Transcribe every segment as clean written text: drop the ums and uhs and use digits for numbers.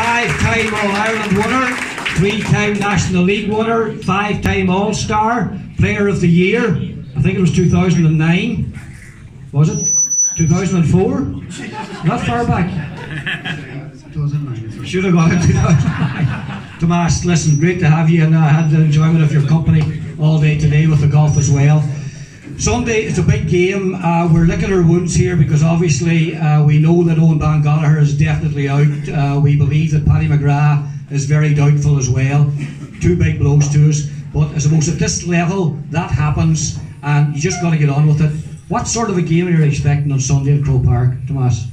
5-time All-Ireland winner, 3-time National League winner, 5-time All-Star, Player of the Year. I think it was 2009. Was it? 2004? Not far back. 2009. Should have got it 2009. Tomás, listen, great to have you, and I had the enjoyment of your company all day today with the golf as well. Sunday is a big game. We're licking our wounds here because obviously we know that Owen Van Gallagher is definitely out. We believe that Paddy McGrath is very doubtful as well. Two big blows to us. But I suppose at this level that happens and you just got to get on with it. What sort of a game are you expecting on Sunday at Croke Park, Tomás?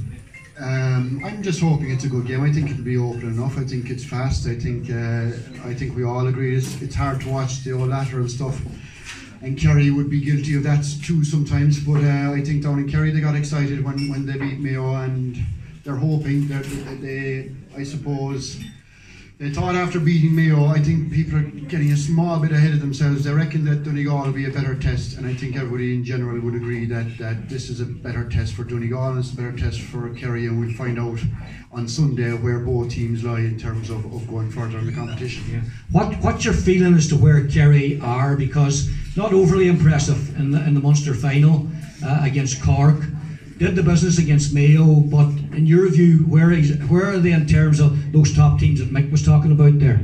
I'm just hoping it's a good game. I think it'll be open enough. I think it's fast. I think we all agree it's hard to watch the old lateral stuff. And Kerry would be guilty of that too sometimes, but I think down in Kerry they got excited when they beat Mayo, and they're hoping that I suppose they thought after beating Mayo, I think people are getting a small bit ahead of themselves. They reckon that Donegal will be a better test, and I think everybody in general would agree that this is a better test for Donegal and it's a better test for Kerry, and we'll find out on Sunday where both teams lie in terms of going further in the competition. Yeah. What's your feeling as to where Kerry are? Because not overly impressive in the Munster final against Cork. Did the business against Mayo, but in your view, where are they in terms of those top teams that Mick was talking about there?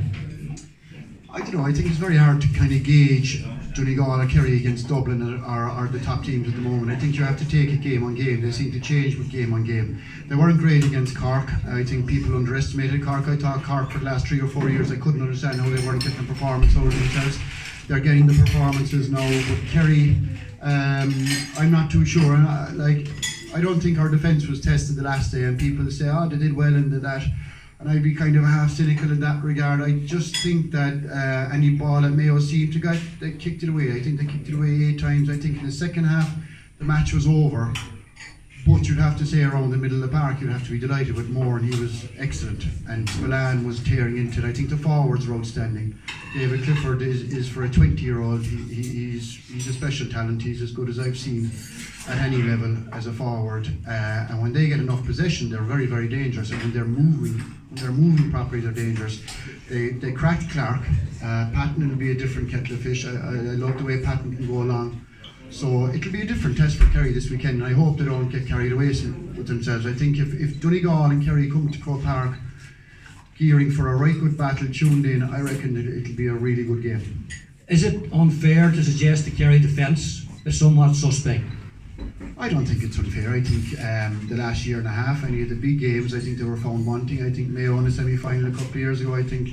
I don't know. I think it's very hard to kind of gauge Donegal or Kerry against Dublin are the top teams at the moment. I think you have to take it game on game. They seem to change with game on game. They weren't great against Cork. I think people underestimated Cork. I thought Cork for the last 3 or 4 years, I couldn't understand how they weren't getting a performance out of themselves. They're getting the performances now. But Kerry, I'm not too sure. I don't think our defence was tested the last day, and people say, oh, they did well and did that. And I'd be kind of half cynical in that regard. I just think that any ball at Mayo seemed to get, they kicked it away. I think they kicked it away 8 times. I think in the second half, the match was over. But you'd have to say around the middle of the park, you'd have to be delighted with Moore, and he was excellent. And Spillane was tearing into it. I think the forwards were outstanding. David Clifford is for a 20-year-old, he's a special talent. He's as good as I've seen at any level as a forward. And when they get enough possession, they're very, very dangerous. And when they're moving properly, they're dangerous. They cracked Clark. Patton will be a different kettle of fish. I love the way Patton can go along. So it'll be a different test for Kerry this weekend, and I hope they don't get carried away with themselves. I think if Donegal and Kerry come to Croke Park gearing for a right good battle tuned in, I reckon it'll be a really good game. Is it unfair to suggest the Kerry defence is somewhat suspect? I don't think it's unfair. I think the last year and a half, any of the big games, I think they were found wanting. I think Mayo in the semi-final a couple of years ago, I think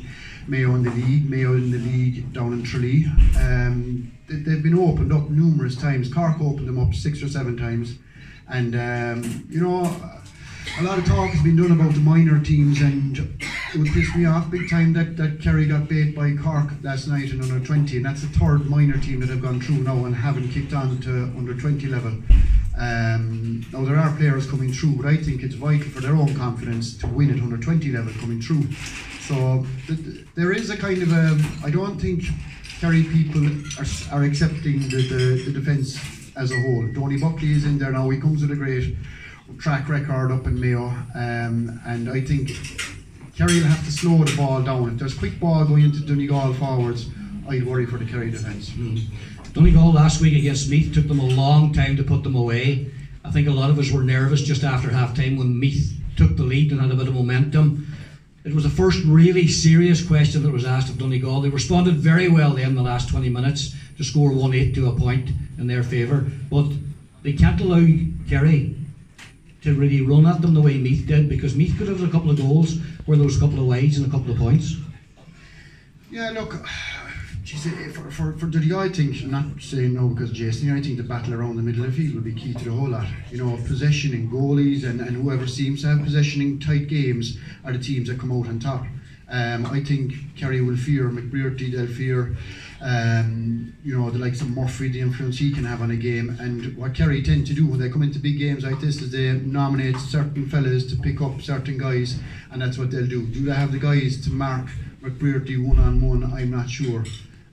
Mayo in the league down in Tralee. They've been opened up numerous times. Cork opened them up 6 or 7 times, and you know, a lot of talk has been done about the minor teams, and it would piss me off big time that Kerry got bait by Cork last night in under 20, and that's the 3rd minor team that have gone through now and haven't kicked on to under 20 level. Now there are players coming through, but I think it's vital for their own confidence to win at under 20 level coming through. So there is a kind of I don't think Kerry people are accepting the defence as a whole. Tony Buckley is in there now. He comes with a great track record up in Mayo, and I think Kerry will have to slow the ball down. If there's quick ball going into Donegal forwards, I'd worry for the Kerry defence. Donegal last week against Meath took them a long time to put them away. I think a lot of us were nervous just after half time when Meath took the lead and had a bit of momentum. It was the first really serious question that was asked of Donegal. They responded very well then in the last 20 minutes to score 1-8 to a point in their favour. But they can't allow Kerry to really run at them the way Meath did, because Meath could have had a couple of goals where there was a couple of wides and a couple of points. Yeah, look, geez, for Donegal, I think, I'm not saying no because Jason, I think the battle around the middle of the field will be key to the whole lot. You know, possession and goalies and whoever seems to have possession in tight games are the teams that come out on top. I think Kerry will fear McBrearty, they'll fear you know, the likes of Murphy, the influence he can have on a game. And what Kerry tend to do when they come into big games like this is they nominate certain fellas to pick up certain guys, and that's what they'll do. Do they have the guys to mark McBrearty one-on-one? I'm not sure.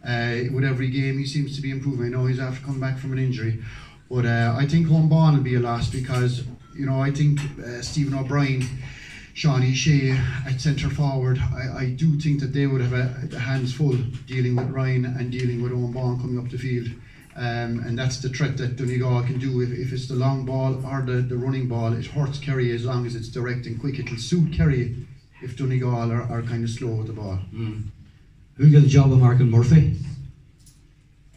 With every game he seems to be improving. I know he's after coming back from an injury, but I think home ball will be a loss because, you know, I think Stephen O'Brien, Sean Shea at centre forward. I do think that they would have a hands full dealing with Ryan and dealing with Owen Bawn coming up the field. And that's the threat that Donegal can do. If it's the long ball or the running ball, it hurts Kerry as long as it's direct and quick. It'll suit Kerry if Donegal are kind of slow with the ball. Who got the job of marking Murphy?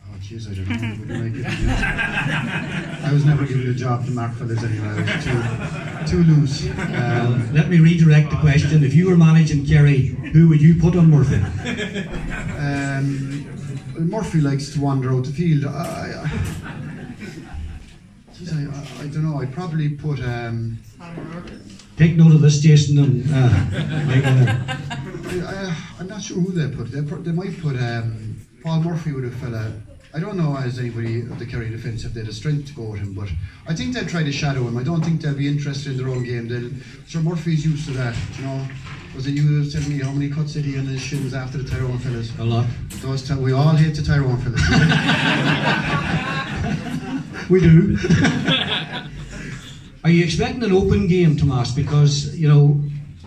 Oh jeez, I don't know. Would I, I was never given a job to mark fellas anyway. I was too loose. Let me redirect the question. If you were managing Kerry, who would you put on Murphy? Murphy likes to wander out the field. I don't know. I'd probably put. Take note of this, Jason. And, I'm not sure who they put. They might put Paul Murphy would have fella. I don't know as anybody of the Kerry defence if they had the strength to go with him, but I think they'll try to shadow him. I don't think they'll be interested in their own game. Sure, Murphy's used to that. You know, was it you telling me how many cuts did he on his shins after the Tyrone fellas? A lot. We all hate the Tyrone fellas. We do. Are you expecting an open game, Tomás? Because, you know,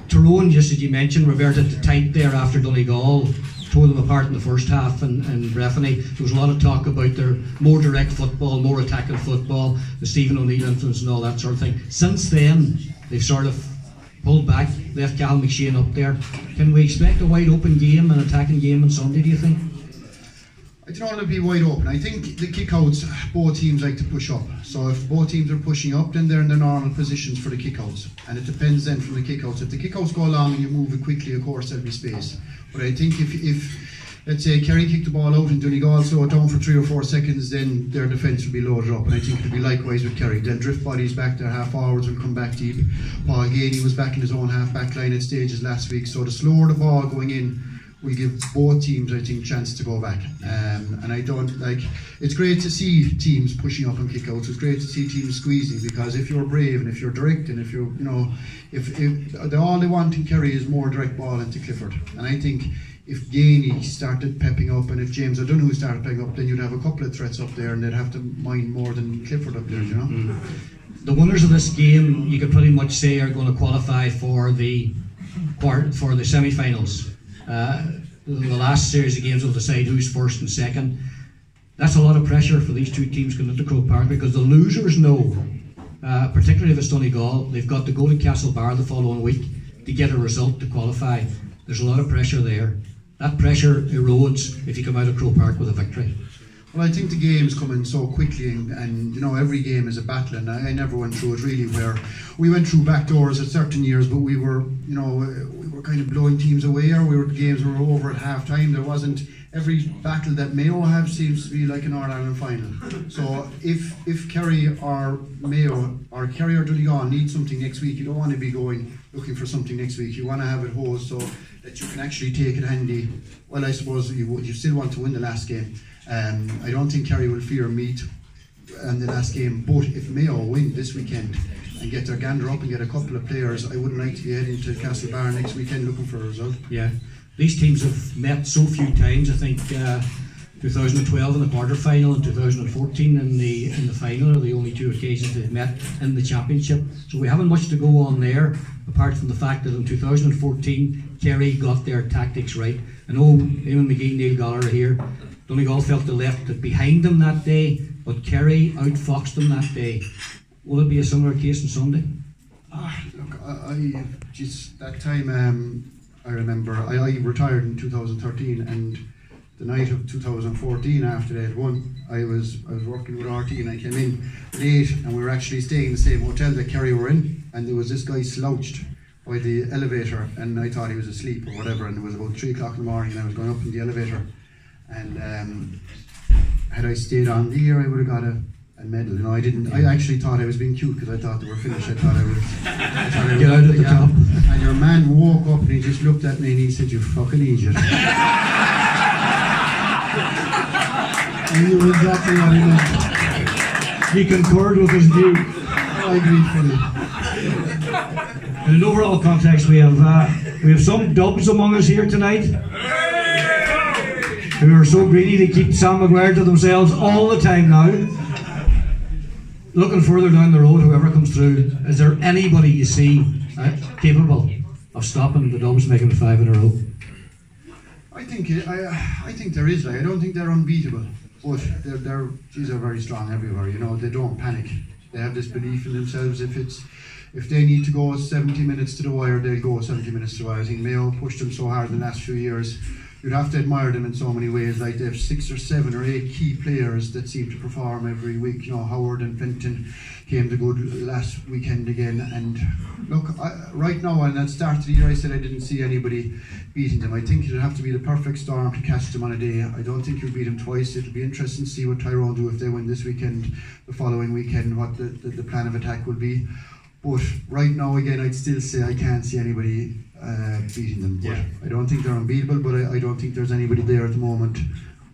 Tyrone, just as you mentioned, reverted to type there after Donegal, tore them apart in the first half, and Dunfanaghy. There was a lot of talk about their more direct football, more attacking football, the Stephen O'Neill influence and all that sort of thing. Since then, they've sort of pulled back, left Cal McShane up there. Can we expect a wide open game, an attacking game on Sunday, do you think? I don't want to be wide open. I think the kickouts, both teams like to push up. So if both teams are pushing up, then they're in their normal positions for the kickouts. And it depends then from the kickouts. If the kickouts go along and you move it quickly, of course there'll be space. But I think if let's say Kerry kick the ball out and Donegal slow it down for 3 or 4 seconds, then their defence will be loaded up. And I think it'll be likewise with Kerry. They'll drift bodies back, their half forwards will come back deep. Paul Gainey was back in his own half back line at stages last week. So the slower the ball going in will give both teams, I think, chance to go back. And I don't like. It's great to see teams pushing up on kickouts. It's great to see teams squeezing, because if you're brave and if you're direct and if you're, you know, if all they want in Kerry is more direct ball into Clifford. And I think if Gainey started pepping up and if James O'Donoghue started pepping up, then you'd have a couple of threats up there, and they'd have to mind more than Clifford up there. You know. The winners of this game, you could pretty much say, are going to qualify for the semi-finals. The last series of games will decide who's first and second. That's a lot of pressure for these two teams going into Croke Park, because the losers know, particularly if it's Donegal, they've got to go to Castlebar the following week to get a result to qualify. There's a lot of pressure there. That pressure erodes if you come out of Croke Park with a victory. Well, I think the game's coming so quickly, and you know, every game is a battle, and I never went through it really, where we went through back doors at certain years, but we were, you know, we were kind of blowing teams away, or the games were over at half time. There wasn't, every battle that Mayo have seems to be like an All-Ireland final. So if Kerry or Mayo or Kerry or Donegal need something next week, you don't want to be going looking for something next week. You want to have it hosed so that you can actually take it handy. Well, I suppose you still want to win the last game. I don't think Kerry will fear meat in the last game, but if Mayo win this weekend and get their gander up and get a couple of players, I wouldn't like to be heading to Castlebar next weekend looking for a result. Yeah, these teams have met so few times. I think 2012 in the quarter final and 2014 in the final are the only two occasions they've met in the championship. So we haven't much to go on there, apart from the fact that in 2014 Kerry got their tactics right. I know Eamon McGee, Neil Goller are here. Donegal felt they left it behind them that day, but Kerry outfoxed them that day. Will it be a similar case on Sunday? Look, I just that time I remember I retired in 2013, and the night of 2014 after they had won, I was working with RT, and I came in late, and we were actually staying in the same hotel that Kerry were in, and there was this guy slouched by the elevator, and I thought he was asleep or whatever, and it was about 3 o'clock in the morning, and I was going up in the elevator. And had I stayed on the year, I would have got a medal. You know, I didn't. I actually thought I was being cute because I thought they were finished. I thought I would get out at the top. And your man woke up and he just looked at me and he said, "You fucking idiot." I knew exactly what he meant. He concurred with his view. I agreed fully. In an overall context, we have some dubs among us here tonight, who are so greedy they keep Sam Maguire to themselves all the time now. Looking further down the road, whoever comes through, is there anybody you see capable of stopping the Dubs making it 5 in a row? I think there is. Like, I don't think they're unbeatable, but they're very strong everywhere. You know, they don't panic. They have this belief in themselves. If they need to go 70 minutes to the wire, they'll go 70 minutes to the wire. I think Mayo pushed them so hard in the last few years. You'd have to admire them in so many ways. Like, they have 6 or 7 or 8 key players that seem to perform every week. You know, Howard and Fenton came to good last weekend again. And look, right now, and at the start of the year, I said I didn't see anybody beating them. I think it'd have to be the perfect storm to catch them on a day. I don't think you'll beat them twice. It'll be interesting to see what Tyrone do if they win this weekend, the following weekend, what the plan of attack will be. But right now, again, I'd still say I can't see anybody beating them. But I don't think they're unbeatable, but I don't think there's anybody there at the moment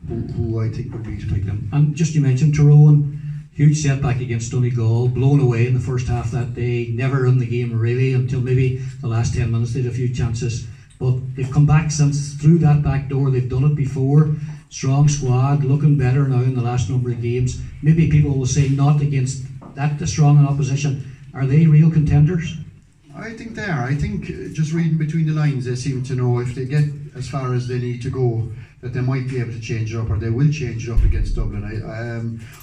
who I think would beat them. And just you mentioned Tyrone, huge setback against Donegal, blown away in the first half that day, never in the game really until maybe the last 10 minutes. They had a few chances, but they've come back since through that back door. They've done it before. Strong squad, looking better now in the last number of games. Maybe people will say not against that strong an opposition. Are they real contenders? I think they are. I think just reading between the lines, they seem to know if they get as far as they need to go, that they might be able to change it up, or they will change it up against Dublin.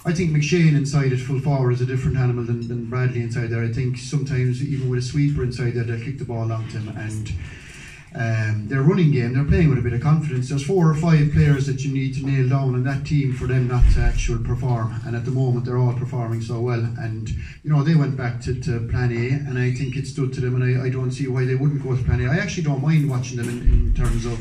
I think McShane inside at full forward is a different animal than Bradley inside there. I think sometimes even with a sweeper inside there, they'll kick the ball long to him. And their running game, they're playing with a bit of confidence. There's 4 or 5 players that you need to nail down in that team for them not to actually perform, and at the moment they're all performing so well. And you know, they went back to plan A, and I think it stood to them, and I don't see why they wouldn't go to plan A. I actually don't mind watching them in terms of,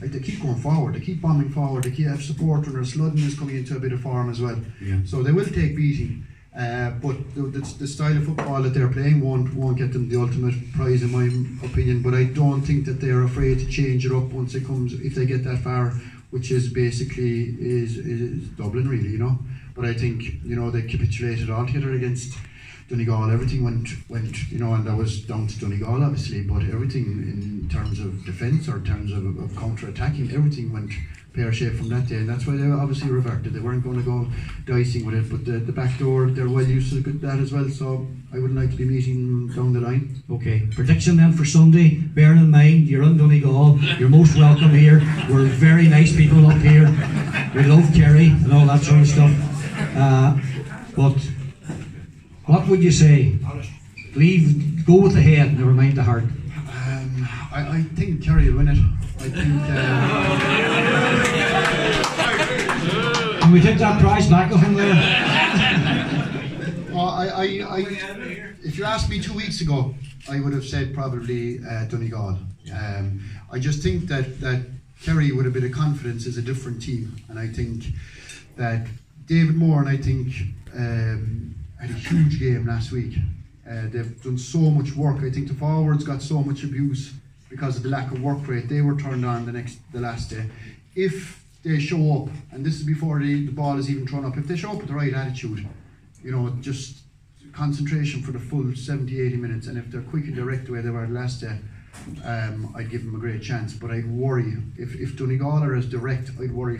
like, they keep going forward, they keep bombing forward, they keep have support runners. Sludden is coming into a bit of form as well, so they will take beating. But the style of football that they're playing won't get them the ultimate prize in my opinion. But I don't think that they're afraid to change it up once it comes, if they get that far, which is basically is Dublin really, you know. But I think, you know, they capitulated altogether against Donegal. Everything went, you know, and that was down to Donegal obviously. But everything in terms of defence or in terms of counter-attacking, everything went pear-shaped from that day, and that's why they obviously reverted. They weren't going to go dicing with it, but the back door, they're well used to that as well, so I wouldn't like to be meeting down the line. Okay, prediction then for Sunday, bearing in mind you're in Donegal, you're most welcome here, we're very nice people up here, we love Kerry and all that sort of stuff, but what would you say? Go with the head, never mind the heart. I think Kerry will win it. I think. Can we take that prize back of him there? If you asked me 2 weeks ago, I would have said probably Donegal. I just think that Kerry, with a bit of confidence, is a different team, and I think that David Moore, and I think had a huge game last week. They've done so much work. I think the forwards got so much abuse because of the lack of work rate. They were turned on the last day. If they show up, and this is before the ball is even thrown up, if they show up with the right attitude, you know, just concentration for the full 70-80 minutes, and if they're quick and direct the way they were last day, I'd give them a great chance. But I'd worry if Donegal are as direct. I'd worry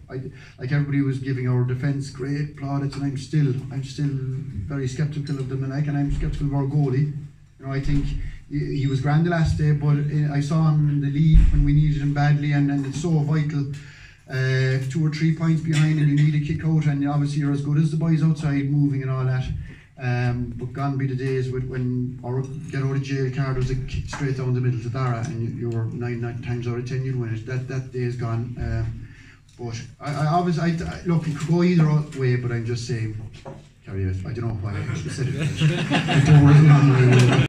like everybody was giving our defence great plaudits, and I'm still very sceptical of them, and I'm sceptical of our goalie. You know, I think he was grand the last day, but I saw him in the league when we needed him badly, and it's so vital. 2 or 3 points behind, and you need a kick out, and obviously you're as good as the boys outside moving and all that. But gone be the days when our get out of jail card was a kick straight down the middle to Dara, and you were 9 times out of 10 you'd win it. That day is gone. But I look, it could go either way, but I'm just saying, carry it. I don't know why I said it. I don't